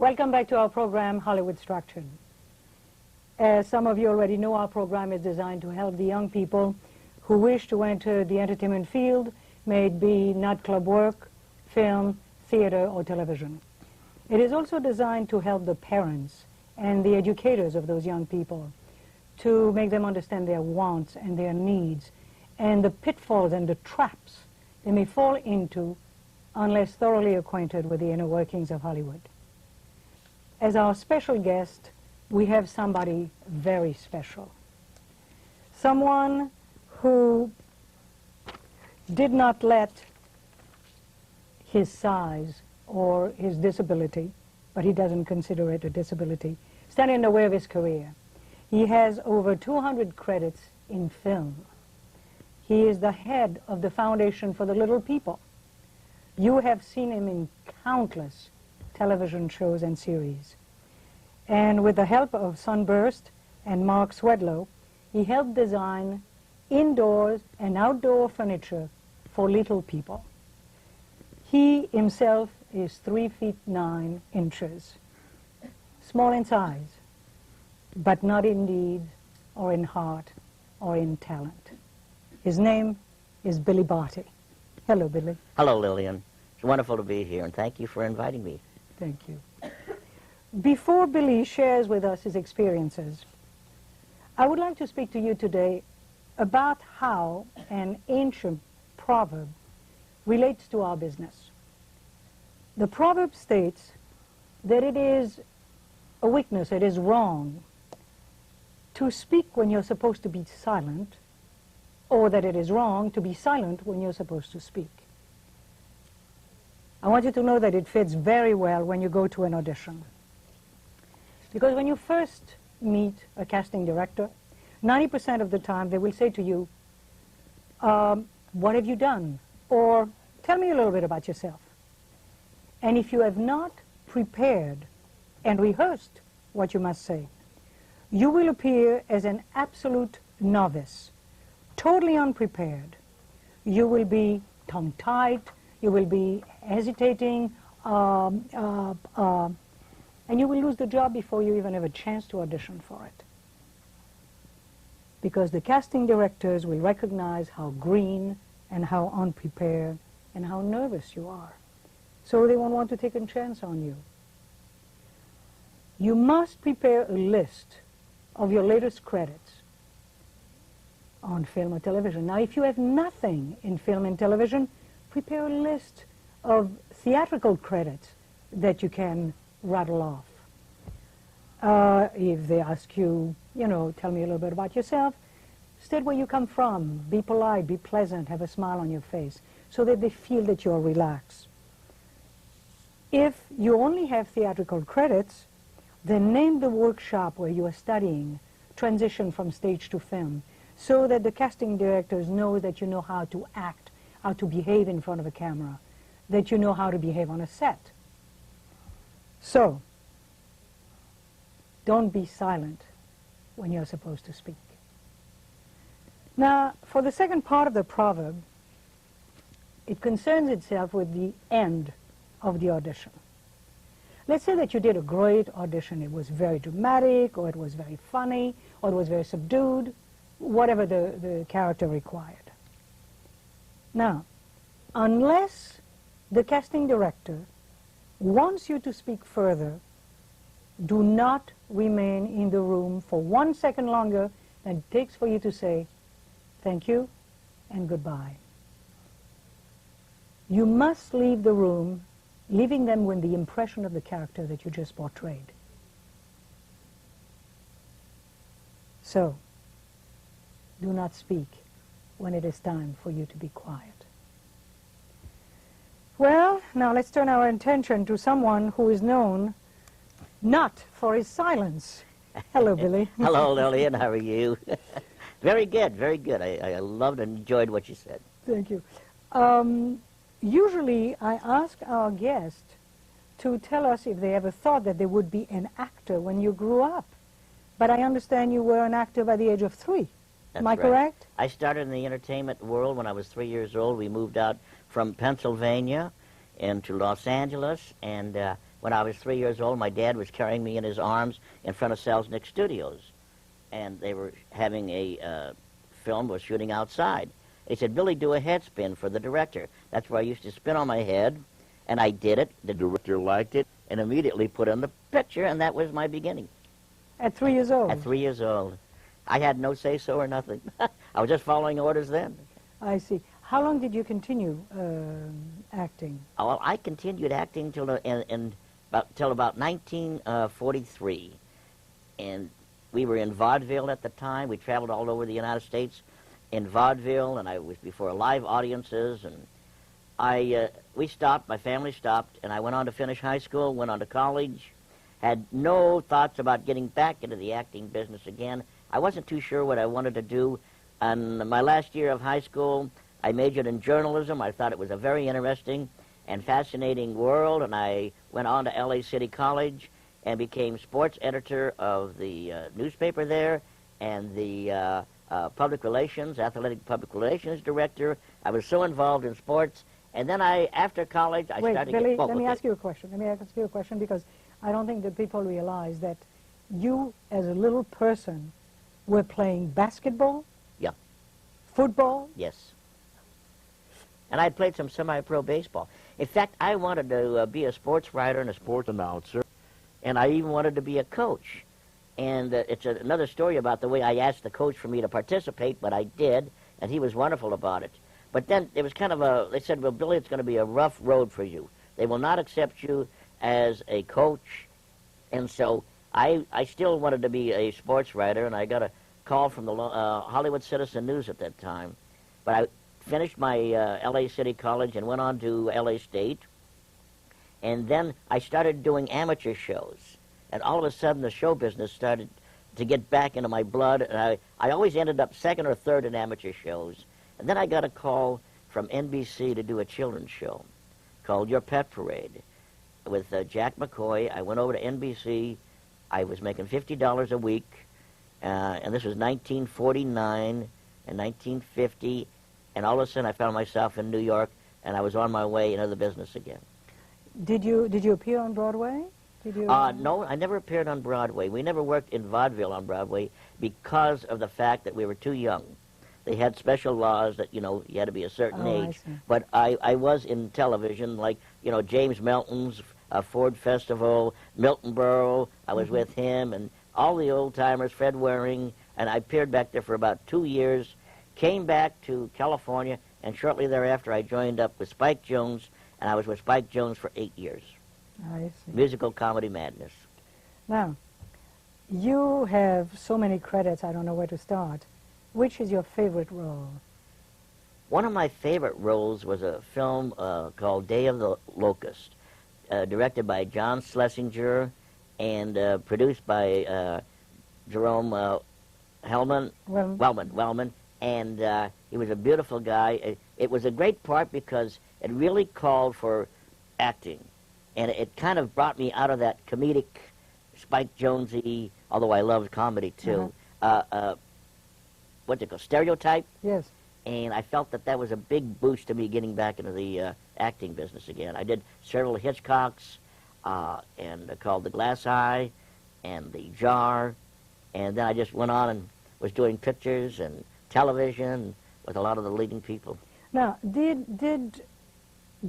Welcome back to our program, Hollywood Structured. As some of you already know, our program is designed to help the young people who wish to enter the entertainment field, may it be nightclub work, film, theater, or television. It is also designed to help the parents and the educators of those young people to make them understand their wants and their needs and the pitfalls and the traps they may fall into unless thoroughly acquainted with the inner workings of Hollywood. As our special guest, we have somebody very special. Someone who did not let his size or his disability, but he doesn't consider it a disability, stand in the way of his career. He has over 200 credits in film. He is the head of the Foundation for the Little People. You have seen him in countless television shows and series. And with the help of Sunburst and Mark Swedlow, he helped design indoors and outdoor furniture for little people. He himself is 3 feet 9 inches, small in size, but not in deed or in heart or in talent. His name is Billy Barty. Hello, Billy. Hello, Lillian. It's wonderful to be here, and thank you for inviting me. Thank you. Before Billy shares with us his experiences, I would like to speak to you today about how an ancient proverb relates to our business. The proverb states that it is a weakness, it is wrong to speak when you're supposed to be silent, or that it is wrong to be silent when you're supposed to speak. I want you to know that it fits very well when you go to an audition. Because when you first meet a casting director, 90% of the time they will say to you, what have you done? Or tell me a little bit about yourself. And if you have not prepared and rehearsed what you must say, you will appear as an absolute novice, totally unprepared. You will be tongue-tied, you will be hesitating, and you will lose the job before you even have a chance to audition for it. Because the casting directors will recognize how green and how unprepared and how nervous you are. So they won't want to take a chance on you. You must prepare a list of your latest credits on film or television. Now, if you have nothing in film and television, prepare a list of theatrical credits that you can rattle off. If they ask you, tell me a little bit about yourself, state where you come from, be polite, be pleasant, have a smile on your face, so that they feel that you're relaxed. If you only have theatrical credits, then name the workshop where you are studying, transition from stage to film, so that the casting directors know that you know how to act, how to behave in front of a camera, that you know how to behave on a set. So, don't be silent when you're supposed to speak. Now, for the second part of the proverb, it concerns itself with the end of the audition. Let's say that you did a great audition. It was very dramatic, or it was very funny, or it was very subdued, whatever the character required. Now, unless the casting director wants you to speak further, do not remain in the room for 1 second longer than it takes for you to say thank you and goodbye. You must leave the room, leaving them with the impression of the character that you just portrayed. So, do not speak when it is time for you to be quiet. Well, now let's turn our attention to someone who is known not for his silence. Hello, Billy. Hello, Lillian. How are you? Very good, very good. I loved and enjoyed what you said. Thank you. Usually, I ask our guest to tell us if they ever thought that they would be an actor when you grew up. But I understand you were an actor by the age of 3. Am I correct? I started in the entertainment world when I was 3 years old. We moved out from Pennsylvania into Los Angeles, and when I was 3 years old, my dad was carrying me in his arms in front of Selznick Studios, and they were having a film, was shooting outside. He said, Billy, do a head spin for the director. That's where I used to spin on my head, and I did it. The director liked it and immediately put in the picture, and that was my beginning. At 3 years old? At 3 years old. I had no say-so or nothing. I was just following orders then. I see. How long did you continue acting? Oh, well, I continued acting till about 1943, and we were in vaudeville at the time. We traveled all over the United States in vaudeville, and I was before live audiences, and we stopped, my family stopped, and I went on to finish high school, went on to college, had no thoughts about getting back into the acting business again. I wasn't too sure what I wanted to do. And my last year of high school, I majored in journalism. I thought it was a very interesting and fascinating world, and I went on to LA City College and became sports editor of the newspaper there and the athletic public relations director. I was so involved in sports. And then after college, I started... Wait, Billy, let me ask you a question. Let me ask you a question because I don't think that people realize that you, as a little person, were playing basketball? Yeah. Football? Yes. And I played some semi-pro baseball. In fact, I wanted to be a sports writer and a sports announcer, and I even wanted to be a coach. And it's another story about the way I asked the coach for me to participate, but I did, and he was wonderful about it. But then it was kind of they said, well, Billy, it's going to be a rough road for you. They will not accept you as a coach. And so I still wanted to be a sports writer, and I got a call from the Hollywood Citizen News at that time. But I finished my LA City College and went on to LA State. And then I started doing amateur shows. And all of a sudden, the show business started to get back into my blood. And I always ended up second or third in amateur shows. And then I got a call from NBC to do a children's show called Your Pet Parade with Jack McCoy. I went over to NBC. I was making $50 a week, and this was 1949 and 1950, and all of a sudden I found myself in New York, and I was on my way into the business again. Did you appear on Broadway? Did you? No, I never appeared on Broadway. We never worked in vaudeville on Broadway because of the fact that we were too young. They had special laws that, you had to be a certain age. But I was in television, like, James Melton's Ford Festival, Milton Berle. I was with him, and all the old-timers, Fred Waring, and I appeared back there for about 2 years, came back to California, and shortly thereafter I joined up with Spike Jones, and I was with Spike Jones for 8 years. I see. Musical comedy madness. Now, you have so many credits, I don't know where to start. Which is your favorite role? One of my favorite roles was a film called Day of the Locust, directed by John Schlesinger and produced by Jerome Wellman, and he was a beautiful guy. It was a great part because it really called for acting, and it kind of brought me out of that comedic, Spike Jonesy, although I loved comedy too, what's it called, stereotype? Yes. And I felt that was a big boost to me getting back into the acting business again. I did several Hitchcocks, and called The Glass Eye and The Jar, and then I just went on and was doing pictures and television with a lot of the leading people. Now, did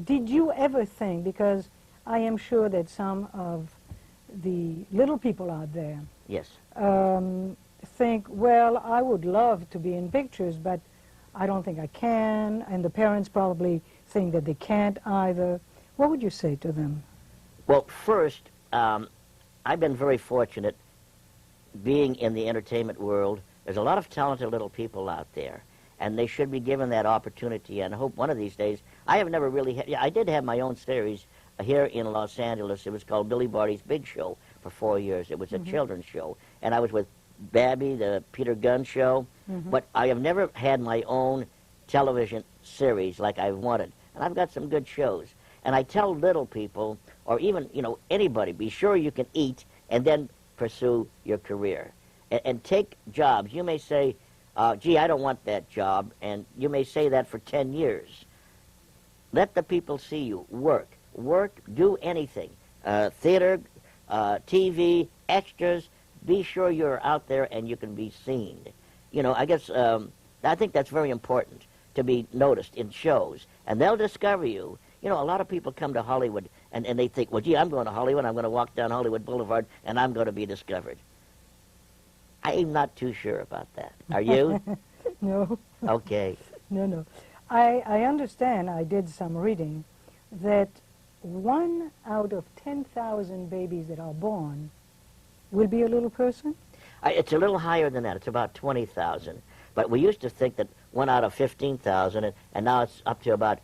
you ever think, because I am sure that some of the little people out there Yes. Think, well, I would love to be in pictures, but I don't think I can, and the parents probably think that they can't either. What would you say to them? Well, first, I've been very fortunate being in the entertainment world. There's a lot of talented little people out there, and they should be given that opportunity, and I hope one of these days. I have never really had, I did have my own series here in Los Angeles. It was called Billy Barty's Big Show for 4 years. It was a children's show, and I was with Babby, the Peter Gunn Show, but I have never had my own television series like I've wanted, and I've got some good shows. And I tell little people, or even, anybody, be sure you can eat and then pursue your career. And take jobs. You may say, gee, I don't want that job, and you may say that for 10 years. Let the people see you. Work, do anything. theater, TV, extras. Be sure you're out there and you can be seen. You know, I guess, I think that's very important, to be noticed in shows. And they'll discover you. You know, a lot of people come to Hollywood and they think, well, gee, I'm going to Hollywood, I'm going to walk down Hollywood Boulevard, and I'm going to be discovered. I'm not too sure about that. Are you? No. Okay. No. I understand, I did some reading, that 1 out of 10,000 babies that are born will be a little person? It's a little higher than that. It's about 20,000. But we used to think that 1 out of 15,000, and now it's up to about,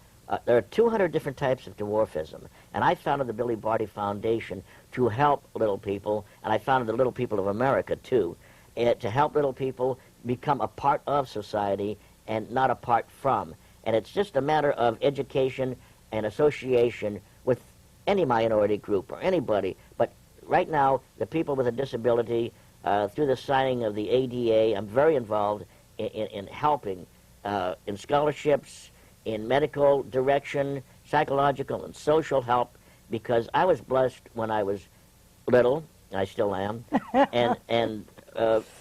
there are 200 different types of dwarfism. And I founded the Billy Barty Foundation to help little people, and I founded the Little People of America, too, to help little people become a part of society and not apart from. And it's just a matter of education and association with any minority group or anybody. But right now, the people with a disability, through the signing of the ADA, I'm very involved in helping in scholarships, in medical direction, psychological and social help, because I was blessed when I was little, I still am, and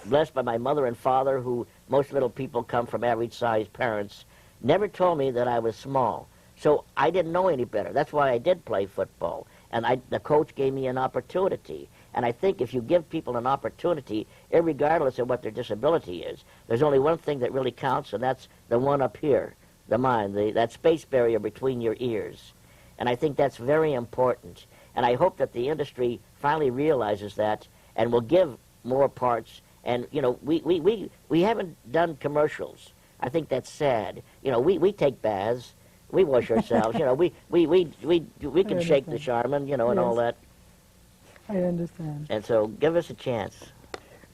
blessed by my mother and father, who most little people come from average-sized parents, never told me that I was small. So I didn't know any better. That's why I did play football. And the coach gave me an opportunity. And I think if you give people an opportunity, irregardless of what their disability is, there's only one thing that really counts, and that's the one up here, the mind, that space barrier between your ears. And I think that's very important. And I hope that the industry finally realizes that and will give more parts. And, you know, we haven't done commercials. I think that's sad. You know, we take baths. We wash ourselves. You know, we can shake the Charmin, you know, and all that. I understand. And so give us a chance.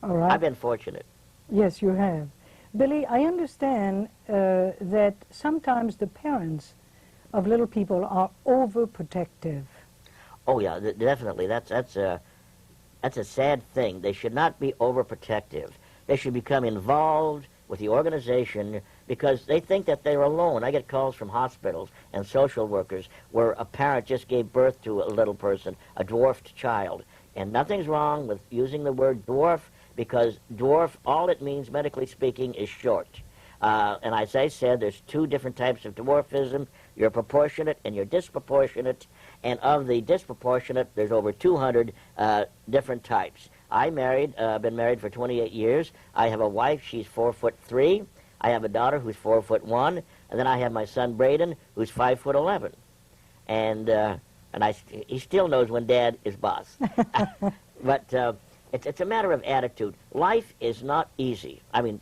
All right. I've been fortunate. Yes, you have. Billy, I understand that sometimes the parents of little people are overprotective. Oh yeah, definitely. That's a sad thing. They should not be overprotective. They should become involved with the organization because they think that they're alone. I get calls from hospitals and social workers where a parent just gave birth to a little person, a dwarfed child. And nothing's wrong with using the word dwarf, because dwarf, all it means, medically speaking, is short. And as I said, there's 2 different types of dwarfism. You're proportionate and you're disproportionate. And of the disproportionate, there's over 200 different types. I've been married for 28 years. I have a wife, she's 4'3". I have a daughter who's 4'1", and then I have my son Braden, who's 5'11". And he still knows when Dad is boss. But it's a matter of attitude. Life is not easy. I mean,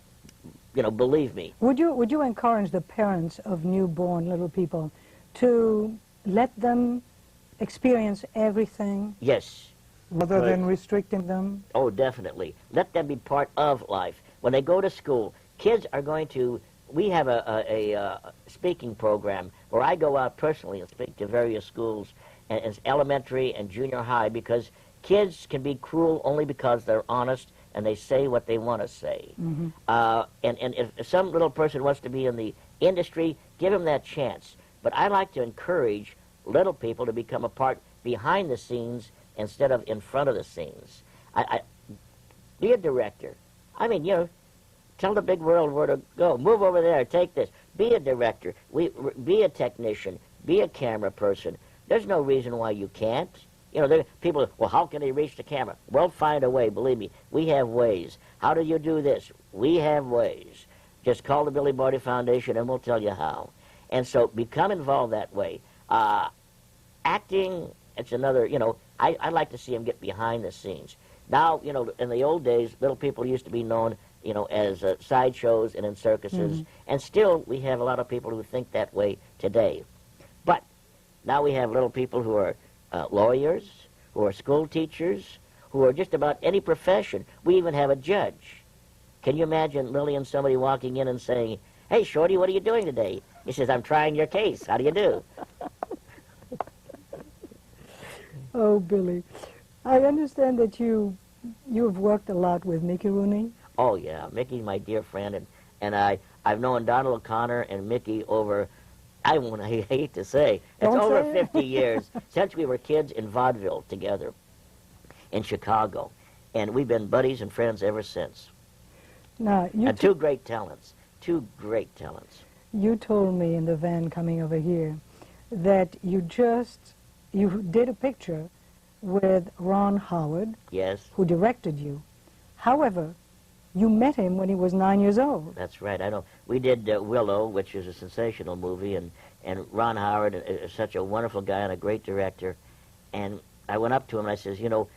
you know, believe me. Would you encourage the parents of newborn little people to let them experience everything? Yes. Rather than restricting them? Oh, definitely. Let them be part of life. When they go to school, kids are going to... We have a speaking program where I go out personally and speak to various schools, and it's elementary and junior high, because kids can be cruel only because they're honest and they say what they want to say. Mm-hmm. And if some little person wants to be in the industry, give them that chance. But I like to encourage little people to become a part behind the scenes instead of in front of the scenes. Be a director. I mean, you know, tell the big world where to go. Move over there, take this. Be a director. Be a technician. Be a camera person. There's no reason why you can't. You know, people, well, how can they reach the camera? We'll find a way, believe me. We have ways. How do you do this? We have ways. Just call the Billy Barty Foundation and we'll tell you how. And so become involved that way. Acting, it's another, you know, I like to see them get behind the scenes. Now, you know, in the old days, little people used to be known, you know, as sideshows and in circuses. Mm-hmm. And still, we have a lot of people who think that way today. But now we have little people who are lawyers, who are school teachers, who are just about any profession. We even have a judge. Can you imagine, Lilyan, somebody walking in and saying, "Hey, Shorty, what are you doing today?" He says, "I'm trying your case. How do you do?" Oh, Billy, I understand that you have worked a lot with Mickey Rooney. Oh, yeah. Mickey's my dear friend, and I've known Donald O'Connor and Mickey over I hate to say, it's Don't over say it. 50 years since we were kids in vaudeville together in Chicago. And we've been buddies and friends ever since. Now, And two great talents. Two great talents. you told me in the van coming over here that you did a picture with Ron Howard, Yes, who directed you. However, you met him when he was 9 years old. that's right. I know. We did Willow, which is a sensational movie, and Ron Howard is such a wonderful guy and a great director. And I went up to him and I says, you know,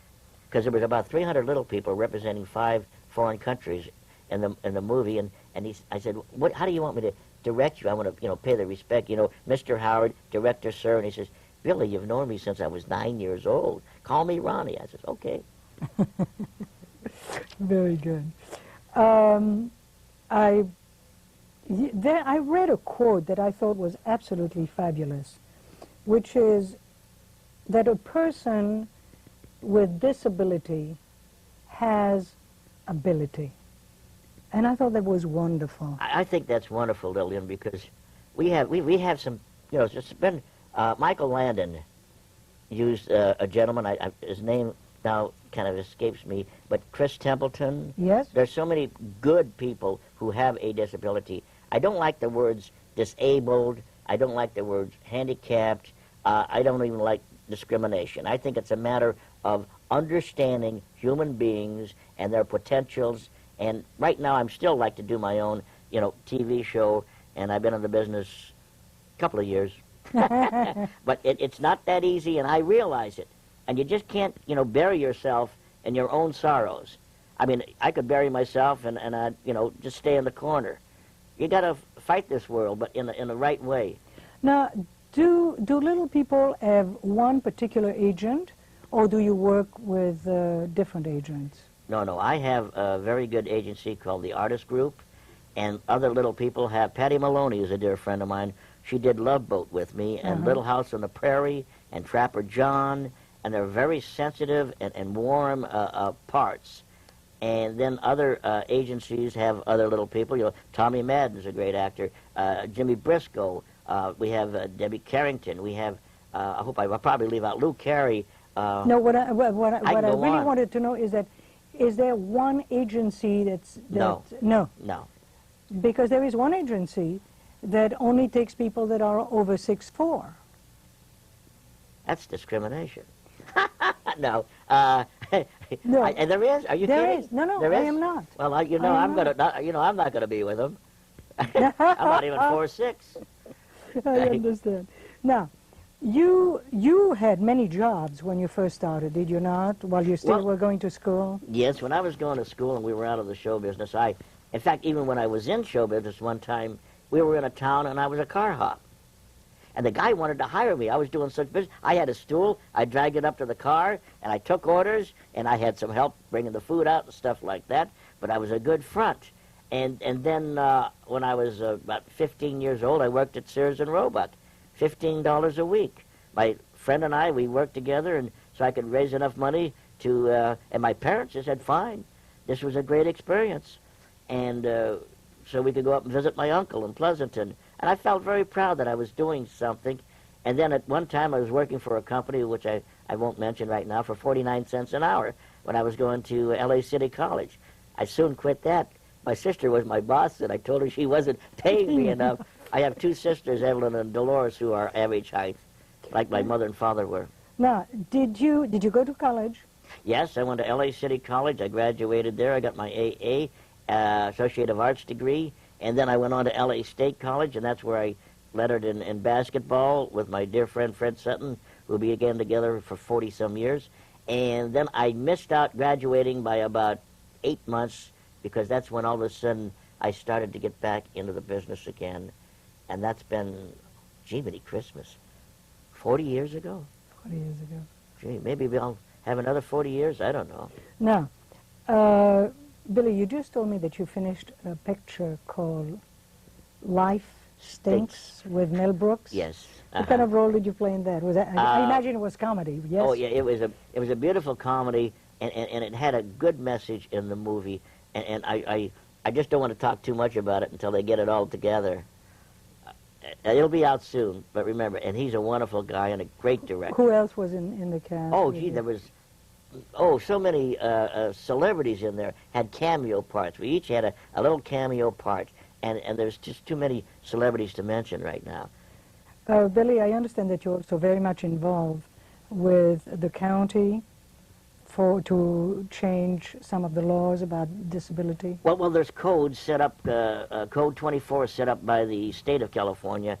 because there was about 300 little people representing 5 foreign countries in the movie, and I said, how do you want me to direct you? I want to, pay the respect, Mr. Howard, director, sir. And he says, Billy, you've known me since I was 9 years old. Call me Ronnie. I says, okay. Very good. I read a quote that I thought was absolutely fabulous, which is that a person with disability has ability. And I thought that was wonderful. I think that's wonderful, Lilyan, because we have some, it's been, Michael Landon used a gentleman, his name now kind of escapes me, but Chris Templeton. Yes? There's so many good people who have a disability. I don't like the words disabled. I don't like the words handicapped. I don't even like discrimination. I think it's a matter of understanding human beings and their potentials. And right now I'm still like to do my own, TV show, and I've been in the business a couple of years. But it's not that easy, and I realize it. And you just can't, bury yourself in your own sorrows. I mean, I could bury myself and I'd, just stay in the corner. You got to fight this world, but in the right way. Now, do little people have one particular agent, or do you work with different agents? No, I have a very good agency called the Artist Group, and other little people have, Patty Maloney is a dear friend of mine. She did Love Boat with me, and Little House on the Prairie, and Trapper John, and they're very sensitive and warm parts. And then other agencies have other little people. Tommy Madden's a great actor. Jimmy Briscoe. We have Debbie Carrington. We have, I hope I'll probably leave out Lou Carey. No, what I really on. wanted to know is that, is there one agency that's... No. No. No. Because there is one agency that only takes people that are over 6'4". That's discrimination. No. No. And there is? Are you There kidding? is. No, There I is? am not. Well, I am I'm not going to be with them. I'm not even 4'6". I understand. Now, you had many jobs when you first started, did you not, while you still were going to school? Yes, when I was going to school and we were out of the show business, in fact, even when I was in show business one time, we were in a town and I was a car hop. And the guy wanted to hire me. I was doing such business. I had a stool. I dragged it up to the car, and I took orders, and I had some help bringing the food out and stuff like that. But I was a good front. And then when I was about 15 years old, I worked at Sears and Roebuck, $15 a week. My friend and I, we worked together, and so I could raise enough money to, and my parents just said, fine, this was a great experience. And so we could go up and visit my uncle in Pleasanton. And I felt very proud that I was doing something. And then at one time I was working for a company, which I won't mention right now, for 49 cents an hour when I was going to L.A. City College. I soon quit that. My sister was my boss, and I told her she wasn't paying me enough. I have 2 sisters, Evelyn and Dolores, who are average height, like my mother and father were. Now, did you go to college? Yes, I went to L.A. City College. I graduated there. I got my AA, Associate of Arts degree. And then I went on to L.A. State College, and that's where I lettered in basketball with my dear friend Fred Sutton, who began together for 40-some years. And then I missed out graduating by about 8 months, because that's when all of a sudden I started to get back into the business again. And that's been, gee, many Christmas, 40 years ago? 40 years ago. Gee, maybe I'll have another 40 years, I don't know. Now, Billy, you just told me that you finished a picture called Life Stinks with Mel Brooks. Yes. What kind of role did you play in that? Was that I imagine it was comedy, yes? Oh, yeah, it was a beautiful comedy, and it had a good message in the movie, and I just don't want to talk too much about it until they get it all together. it'll be out soon, but remember, and he's a wonderful guy and a great director. Who else was in the cast? Oh, gee, there was, so many celebrities in there had cameo parts. We each had a little cameo part, and there's just too many celebrities to mention right now. Billy, I understand that you're also very much involved with the county to change some of the laws about disability. Well, there's codes set up, Code 24 is set up by the state of California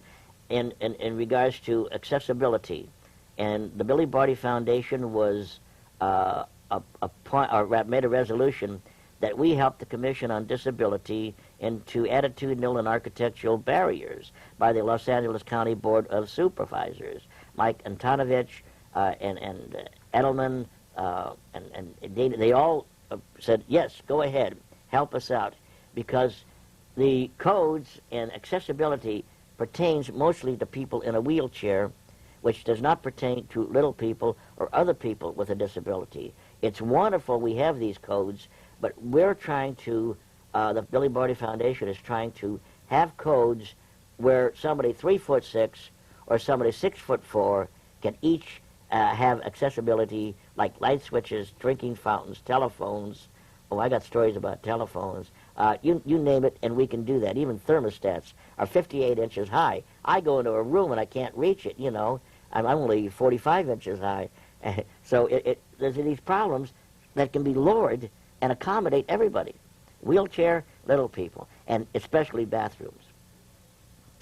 in regards to accessibility. And the Billy Barty Foundation was made a resolution that we help the Commission on Disability into attitudinal and architectural barriers by the Los Angeles County Board of Supervisors. Mike Antonovich and Edelman and they all said, yes, go ahead, help us out, because the codes and accessibility pertains mostly to people in a wheelchair, which does not pertain to little people or other people with a disability. It's wonderful we have these codes, but we're trying to, the Billy Barty Foundation is trying to have codes where somebody 3'6" or somebody 6'4" can each have accessibility, like light switches, drinking fountains, telephones. Oh, I got stories about telephones. You name it, and we can do that. Even thermostats are 58 inches high. I go into a room and I can't reach it, you know. I'm only 45 inches high. So there's these problems that can be lowered and accommodate everybody. Wheelchair, little people, and especially bathrooms.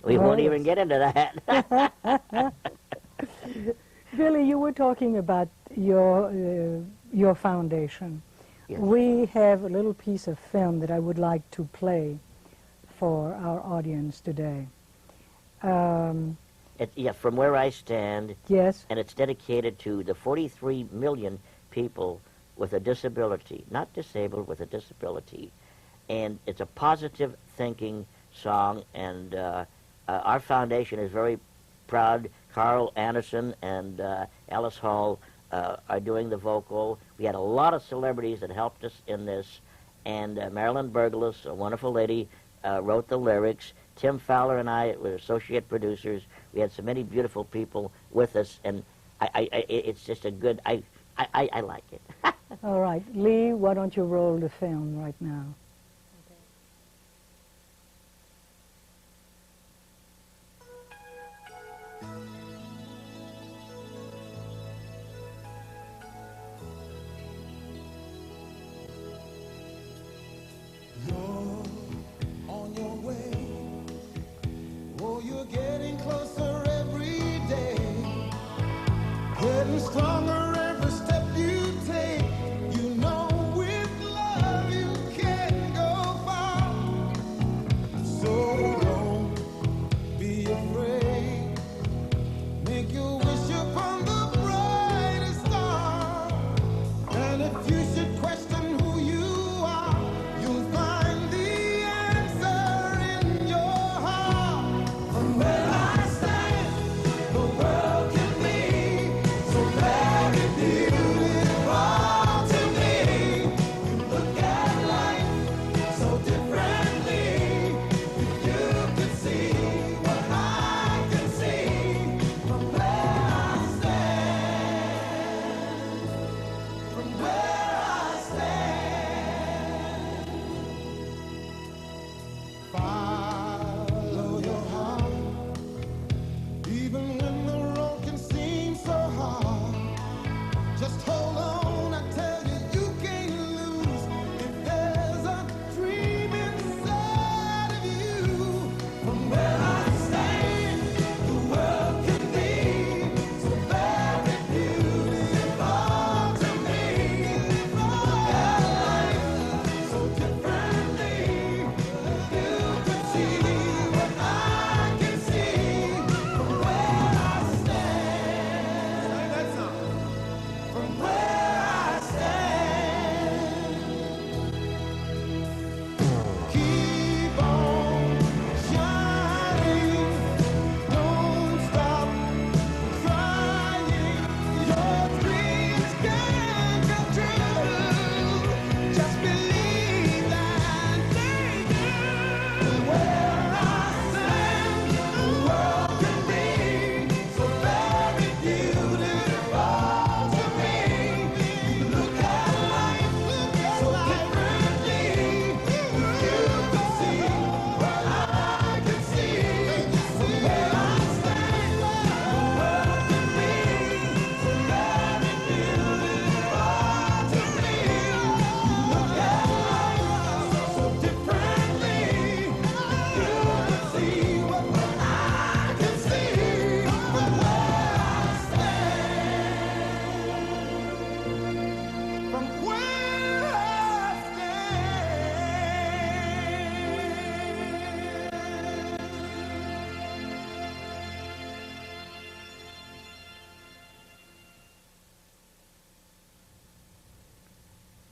We won't even get into that. Billy, you were talking about your foundation. Yes. We have a little piece of film that I would like to play for our audience today. Yeah, from where I stand. Yes. And it's dedicated to the 43 million people with a disability, not disabled, with a disability. And it's a positive thinking song, and our foundation is very proud. Carl Anderson and Alice Hall are doing the vocal. We had a lot of celebrities that helped us in this, and Marilyn Berglis, a wonderful lady, wrote the lyrics. Tim Fowler and I were associate producers. We had so many beautiful people with us, and it's just a good, I like it. All right. Lee, why don't you roll the film right now? Stronger every step you take. You know with love you can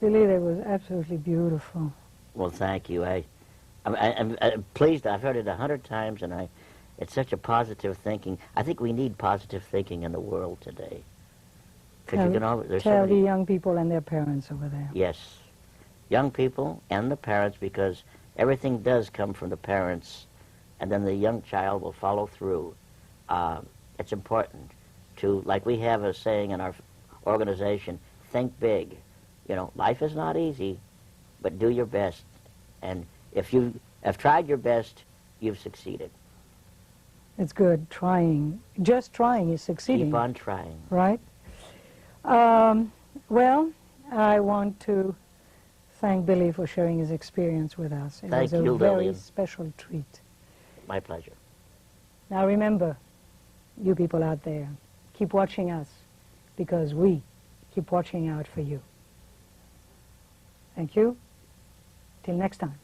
Billy, that was absolutely beautiful. Well, thank you. I'm pleased. I've heard it 100 times, and it's such a positive thinking. I think we need positive thinking in the world today. Because you can always, there's Tell so many, the young people and their parents over there. yes, young people and the parents, because everything does come from the parents, and then the young child will follow through. It's important to, like we have a saying in our organization, think big. You know, life is not easy, but do your best. And if you have tried your best, you've succeeded. It's good, trying. Just trying is succeeding. Keep on trying. Right? Well, I want to thank Billy for sharing his experience with us. It Thank was a you, very Lilyan. special treat. My pleasure. Now remember, you people out there, keep watching us, because we keep watching out for you. Thank you. Till next time.